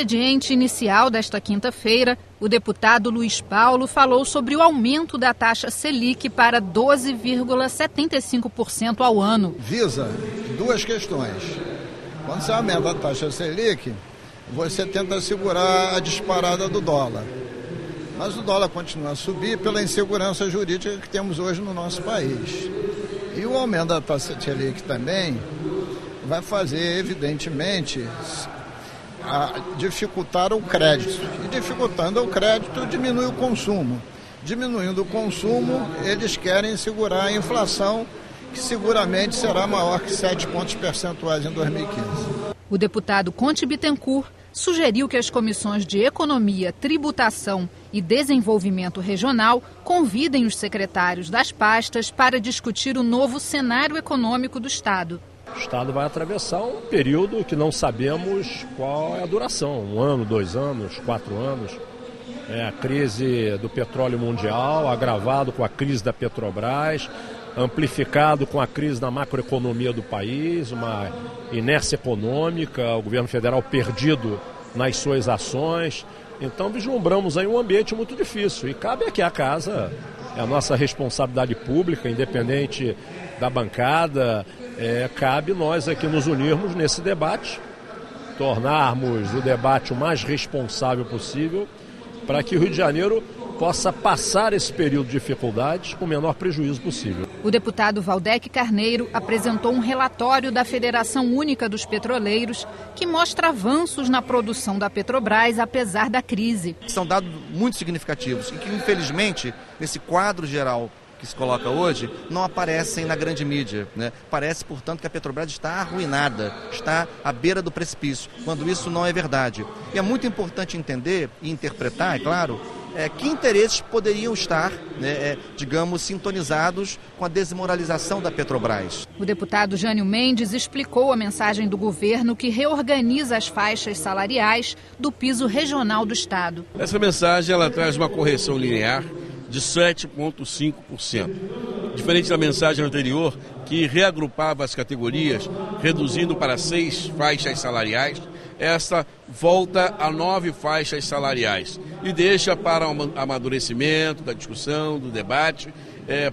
expediente inicial desta quinta-feira, o deputado Luiz Paulo falou sobre o aumento da taxa Selic para 12,75% ao ano. Visa duas questões. Quando você aumenta a taxa Selic, você tenta segurar a disparada do dólar. Mas o dólar continua a subir pela insegurança jurídica que temos hoje no nosso país. E o aumento da taxa Selic também vai fazer, evidentemente, dificultar o crédito. E dificultando o crédito, diminui o consumo. Diminuindo o consumo, eles querem segurar a inflação, que seguramente será maior que 7 pontos percentuais em 2015. O deputado Conte Bittencourt sugeriu que as comissões de Economia, Tributação e Desenvolvimento Regional convidem os secretários das pastas para discutir o novo cenário econômico do Estado. O Estado vai atravessar um período que não sabemos qual é a duração, 1 ano, 2 anos, 4 anos. É a crise do petróleo mundial, agravado com a crise da Petrobras, amplificado com a crise da macroeconomia do país, uma inércia econômica, o governo federal perdido nas suas ações. Então vislumbramos aí um ambiente muito difícil e cabe aqui à casa, é a nossa responsabilidade pública, independente da bancada, cabe nós aqui nos unirmos nesse debate, tornarmos o debate o mais responsável possível para que o Rio de Janeiro possa passar esse período de dificuldades com o menor prejuízo possível. O deputado Valdec Carneiro apresentou um relatório da Federação Única dos Petroleiros que mostra avanços na produção da Petrobras apesar da crise. São dados muito significativos e que, infelizmente, nesse quadro geral que se coloca hoje, não aparecem na grande mídia, né? Parece, portanto, que a Petrobras está arruinada, está à beira do precipício, quando isso não é verdade. E é muito importante entender e interpretar, é claro, que interesses poderiam estar, digamos, sintonizados com a desmoralização da Petrobras. O deputado Jânio Mendes explicou a mensagem do governo que reorganiza as faixas salariais do piso regional do Estado. Essa mensagem ela traz uma correção linear de 7,5%. Diferente da mensagem anterior, que reagrupava as categorias, reduzindo para 6 faixas salariais, esta volta a 9 faixas salariais e deixa para o amadurecimento da discussão, do debate,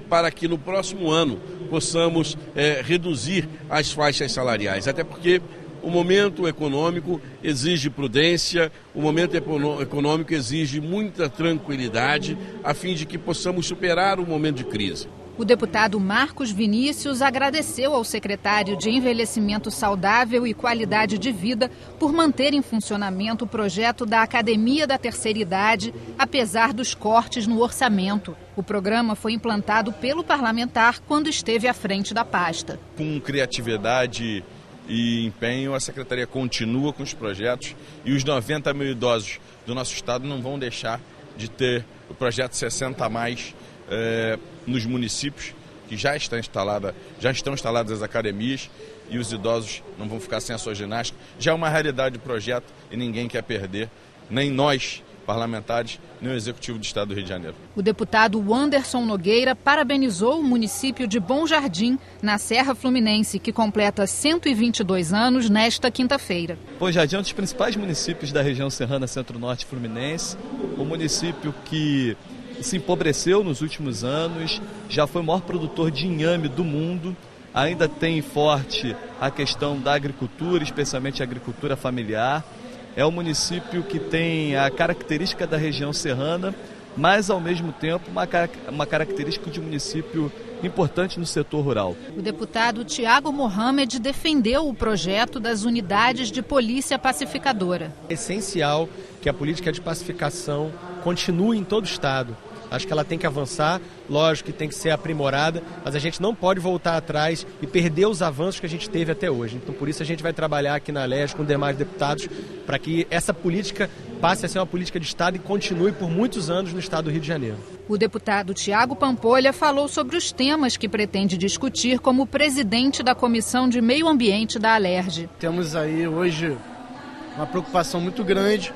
para que no próximo ano possamos reduzir as faixas salariais. Até porque o momento econômico exige prudência, o momento econômico exige muita tranquilidade, a fim de que possamos superar o momento de crise. O deputado Marcos Vinícius agradeceu ao secretário de Envelhecimento Saudável e Qualidade de Vida por manter em funcionamento o projeto da Academia da Terceira Idade, apesar dos cortes no orçamento. O programa foi implantado pelo parlamentar quando esteve à frente da pasta. Com criatividade e empenho, a Secretaria continua com os projetos e os 90 mil idosos do nosso estado não vão deixar de ter o projeto 60 a mais nos municípios que já estão instaladas as academias e os idosos não vão ficar sem a sua ginástica. Já é uma realidade do projeto e ninguém quer perder, nem nós parlamentares, nem o Executivo do Estado do Rio de Janeiro. O deputado Wanderson Nogueira parabenizou o município de Bom Jardim, na Serra Fluminense, que completa 122 anos nesta quinta-feira. Bom Jardim é um dos principais municípios da região serrana centro-norte fluminense, um município que se empobreceu nos últimos anos, já foi o maior produtor de inhame do mundo, ainda tem forte a questão da agricultura, especialmente a agricultura familiar. É um município que tem a característica da região serrana, mas ao mesmo tempo uma característica de município importante no setor rural. O deputado Tiago Mohamed defendeu o projeto das unidades de polícia pacificadora. É essencial que a política de pacificação continue em todo o estado. Acho que ela tem que avançar, lógico que tem que ser aprimorada, mas a gente não pode voltar atrás e perder os avanços que a gente teve até hoje. Então, por isso, a gente vai trabalhar aqui na LERJ com demais deputados para que essa política passe a ser uma política de Estado e continue por muitos anos no Estado do Rio de Janeiro. O deputado Tiago Pampolha falou sobre os temas que pretende discutir como presidente da Comissão de Meio Ambiente da ALERJ. Temos aí hoje uma preocupação muito grande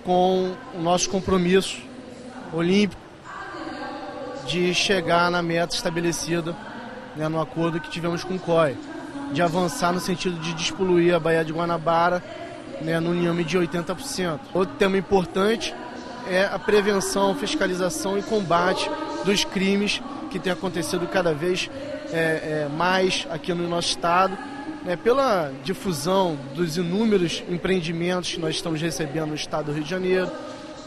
com o nosso compromisso olímpico de chegar na meta estabelecida, no acordo que tivemos com o COI, de avançar no sentido de despoluir a Baía de Guanabara né, no inhame de 80%. Outro tema importante é a prevenção, fiscalização e combate dos crimes que tem acontecido cada vez mais aqui no nosso estado, né, pela difusão dos inúmeros empreendimentos que nós estamos recebendo no estado do Rio de Janeiro,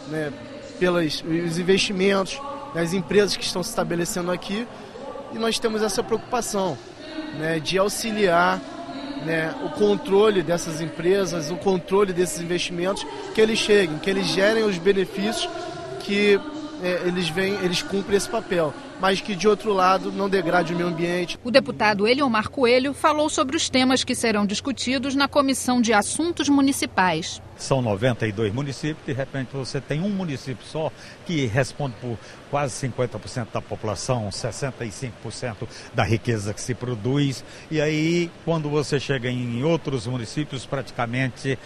né, pelos investimentos das empresas que estão se estabelecendo aqui, e nós temos essa preocupação, né, de auxiliar, né, o controle dessas empresas, o controle desses investimentos, que eles cheguem, que eles gerem os benefícios que eles cumprem esse papel, mas que, de outro lado, não degrade o meio ambiente. O deputado Eliomar Coelho falou sobre os temas que serão discutidos na Comissão de Assuntos Municipais. São 92 municípios, de repente você tem um município só que responde por quase 50% da população, 65% da riqueza que se produz. E aí, quando você chega em outros municípios, praticamente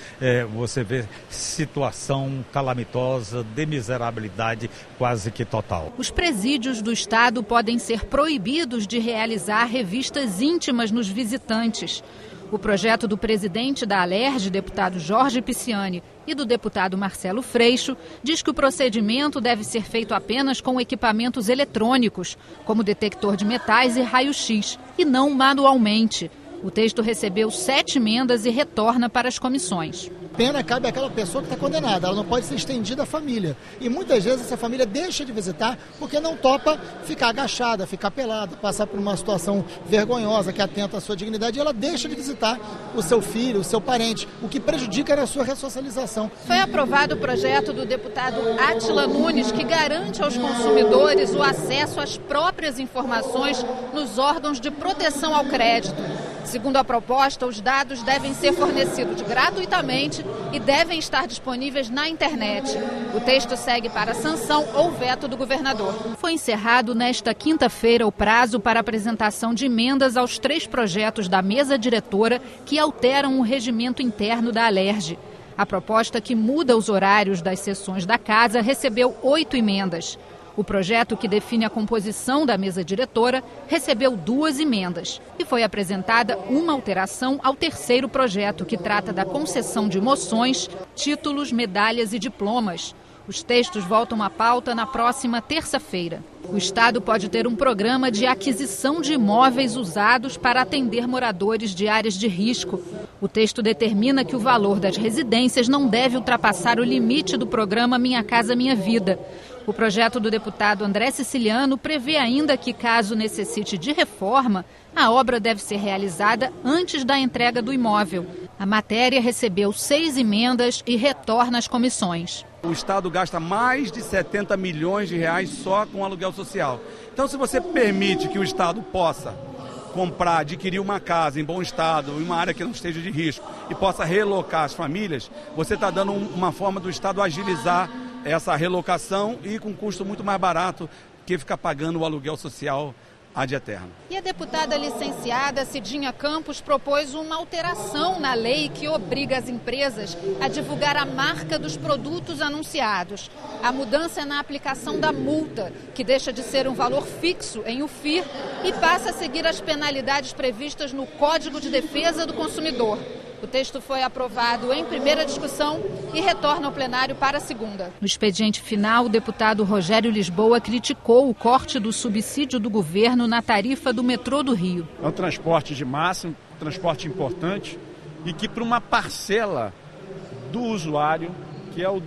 você vê situação calamitosa, de miserabilidade quase que total. Os presídios do estado podem ser proibidos de realizar revistas íntimas nos visitantes. O projeto do presidente da Alerj, deputado Jorge Pisciani, e do deputado Marcelo Freixo diz que o procedimento deve ser feito apenas com equipamentos eletrônicos, como detector de metais e raio-x, e não manualmente. O texto recebeu 7 emendas e retorna para as comissões. Pena cabe àquela pessoa que está condenada, ela não pode ser estendida à família. E muitas vezes essa família deixa de visitar porque não topa ficar agachada, ficar pelada, passar por uma situação vergonhosa que atenta à sua dignidade, e ela deixa de visitar o seu filho, o seu parente, o que prejudica a sua ressocialização. Foi aprovado o projeto do deputado Átila Nunes, que garante aos consumidores o acesso às próprias informações nos órgãos de proteção ao crédito. Segundo a proposta, os dados devem ser fornecidos gratuitamente e devem estar disponíveis na internet. O texto segue para sanção ou veto do governador. Foi encerrado nesta quinta-feira o prazo para apresentação de emendas aos 3 projetos da mesa diretora que alteram o regimento interno da Alerj. A proposta, que muda os horários das sessões da casa, recebeu 8 emendas. O projeto, que define a composição da mesa diretora, recebeu 2 emendas e foi apresentada uma alteração ao 3º projeto, que trata da concessão de moções, títulos, medalhas e diplomas. Os textos voltam à pauta na próxima terça-feira. O Estado pode ter um programa de aquisição de imóveis usados para atender moradores de áreas de risco. O texto determina que o valor das residências não deve ultrapassar o limite do programa Minha Casa Minha Vida. O projeto do deputado André Siciliano prevê ainda que, caso necessite de reforma, a obra deve ser realizada antes da entrega do imóvel. A matéria recebeu 6 emendas e retorna às comissões. O Estado gasta mais de 70 milhões de reais só com aluguel social. Então, se você permite que o Estado possa comprar, adquirir uma casa em bom estado, em uma área que não esteja de risco, e possa relocar as famílias, você está dando uma forma do Estado agilizar essa relocação e com custo muito mais barato que ficar pagando o aluguel social ad eterno. E a deputada licenciada Cidinha Campos propôs uma alteração na lei que obriga as empresas a divulgar a marca dos produtos anunciados. A mudança é na aplicação da multa, que deixa de ser um valor fixo em UFIR e passa a seguir as penalidades previstas no Código de Defesa do Consumidor. O texto foi aprovado em primeira discussão e retorna ao plenário para a segunda. No expediente final, o deputado Rogério Lisboa criticou o corte do subsídio do governo na tarifa do metrô do Rio. É um transporte de massa, um transporte importante, e que para uma parcela do usuário, que é o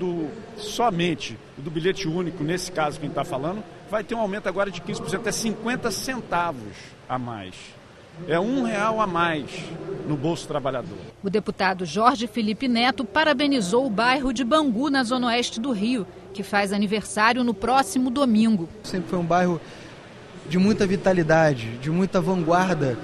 somente do bilhete único, nesse caso que a gente está falando, vai ter um aumento agora de 15%, é 50 centavos a mais. É R$1 a mais no bolso do trabalhador. O deputado Jorge Felipe Neto parabenizou o bairro de Bangu, na zona oeste do Rio, que faz aniversário no próximo domingo. Sempre foi um bairro de muita vitalidade, de muita vanguarda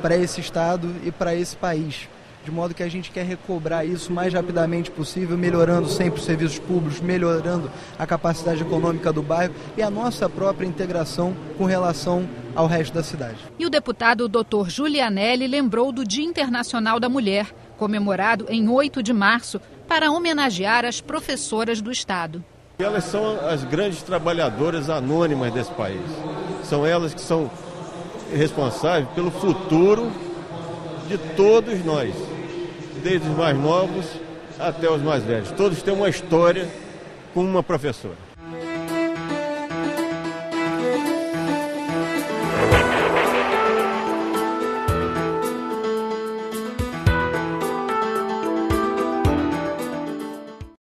para esse estado e para esse país. De modo que a gente quer recobrar isso o mais rapidamente possível, melhorando sempre os serviços públicos, melhorando a capacidade econômica do bairro e a nossa própria integração com relação ao resto da cidade. E o deputado Dr. Giulianelli lembrou do Dia Internacional da Mulher, comemorado em 8 de março, para homenagear as professoras do Estado. Elas são as grandes trabalhadoras anônimas desse país. São elas que são responsáveis pelo futuro de todos nós, desde os mais novos até os mais velhos. Todos têm uma história com uma professora.